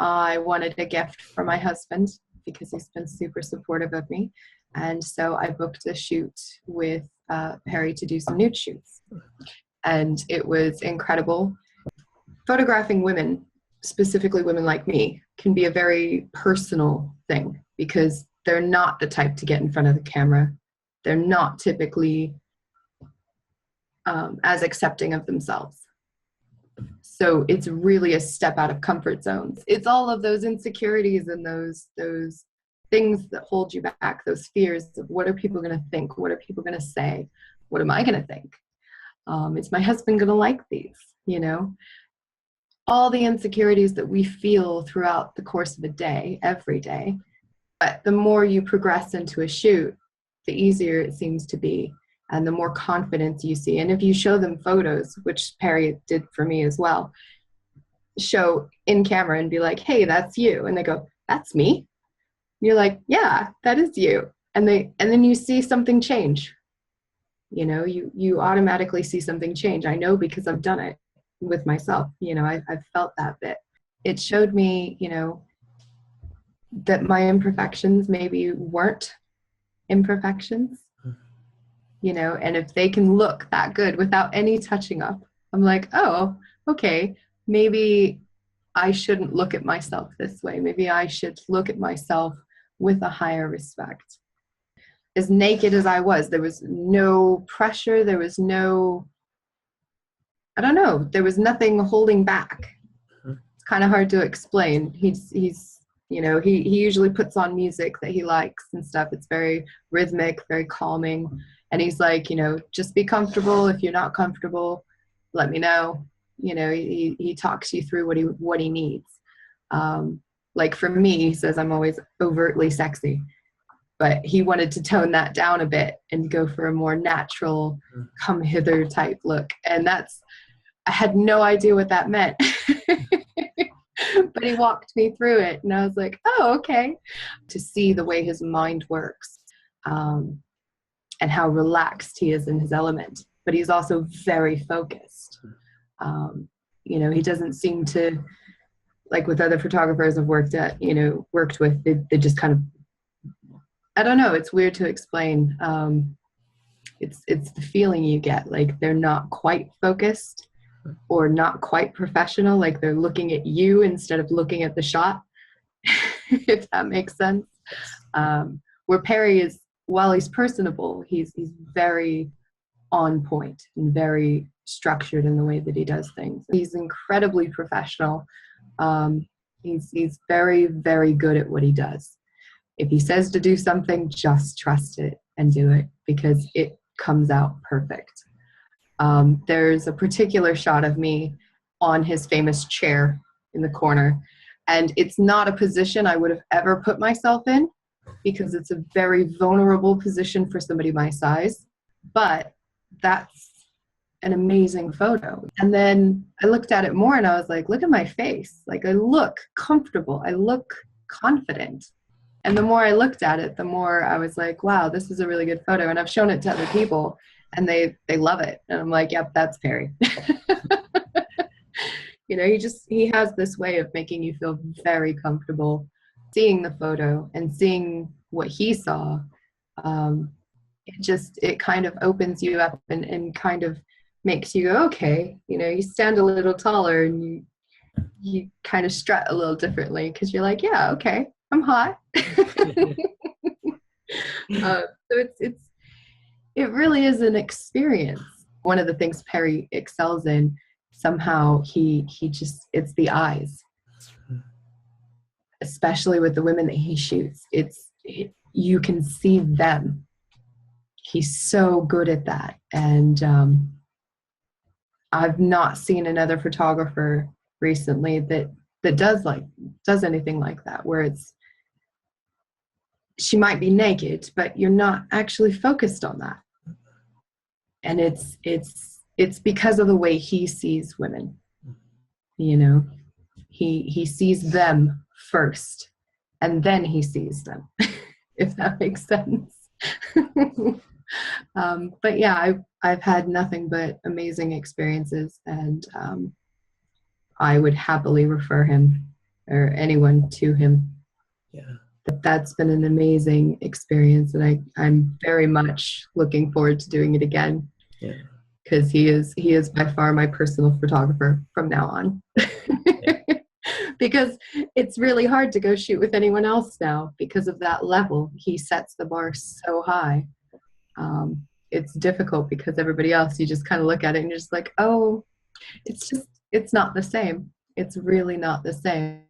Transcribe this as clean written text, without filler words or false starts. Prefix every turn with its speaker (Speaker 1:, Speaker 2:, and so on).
Speaker 1: I wanted a gift for my husband because he's been super supportive of me. And so I booked a shoot with Perry to do some nude shoots. And it was incredible. Photographing women, specifically women like me, can be a very personal thing because they're not the type to get in front of the camera. They're not typically as accepting of themselves. So it's really a step out of comfort zones. It's all of those insecurities and those things that hold you back, those fears of what are people going to think? What are people going to say? What am I going to think? Is my husband going to like these? You know, all the insecurities that we feel throughout the course of a day, every day. But the more you progress into a shoot, the easier it seems to be. And the more confidence you see. And if you show them photos, which Perry did for me as well, show in camera and be like, hey, that's you. And they go, that's me. And you're like, yeah, that is you. And then you see something change. You know, you automatically see something change. I know because I've done it with myself. You know, I've felt that bit. It showed me, you know, that my imperfections maybe weren't imperfections. You know, and if they can look that good without any touching up, I'm like, oh, okay, maybe I shouldn't look at myself this way. Maybe I should look at myself with a higher respect. As naked as I was, there was no pressure. There was no, I don't know, there was nothing holding back. It's kind of hard to explain. He's you know, he usually puts on music that he likes and stuff. It's very rhythmic, very calming. And he's like, you know, just be comfortable. If you're not comfortable, let me know. You know, he talks you through what he needs. Like for me, he says I'm always overtly sexy, but he wanted to tone that down a bit and go for a more natural, come hither type look. And I had no idea what that meant. But he walked me through it, and I was like, oh, okay. To see the way his mind works. And how relaxed he is in his element, but he's also very focused. You know, he doesn't seem to, like with other photographers I've worked with, they just kind of, I don't know, it's weird to explain. It's the feeling you get, like they're not quite focused or not quite professional, like they're looking at you instead of looking at the shot, if that makes sense. Where Perry is, while he's personable, he's very on point and very structured in the way that he does things. He's incredibly professional. He's very, very good at what he does. If he says to do something, just trust it and do it because it comes out perfect. There's a particular shot of me on his famous chair in the corner, and it's not a position I would have ever put myself in, because it's a very vulnerable position for somebody my size, but that's an amazing photo. And then I looked at it more and I was like, look at my face. Like I look comfortable. I look confident. And the more I looked at it, the more I was like, wow, this is a really good photo. And I've shown it to other people and they love it. And I'm like, yep, that's Perry. You know, he has this way of making you feel very comfortable. Seeing the photo and seeing what he saw, it kind of opens you up and kind of makes you go, okay, you know, you stand a little taller and you kind of strut a little differently because you're like, yeah, okay, I'm hot. So it really is an experience. One of the things Perry excels in, somehow it's the eyes. Especially with the women that he shoots, you can see them. He's so good at that. And I've not seen another photographer recently that does anything like that, where she might be naked, but you're not actually focused on that. And it's because of the way he sees women. You know, he sees them first, and then he sees them, if that makes sense. But yeah, I've had nothing but amazing experiences, and I would happily refer him or anyone to him.
Speaker 2: Yeah.
Speaker 1: But that's been an amazing experience, and I'm very much looking forward to doing it again,
Speaker 2: Yeah.
Speaker 1: because he is by far my personal photographer from now on.
Speaker 2: Yeah.
Speaker 1: Because it's really hard to go shoot with anyone else now because of that level. He sets the bar so high. It's difficult because everybody else, you just kind of look at it and you're just like, oh, it's not the same. It's really not the same.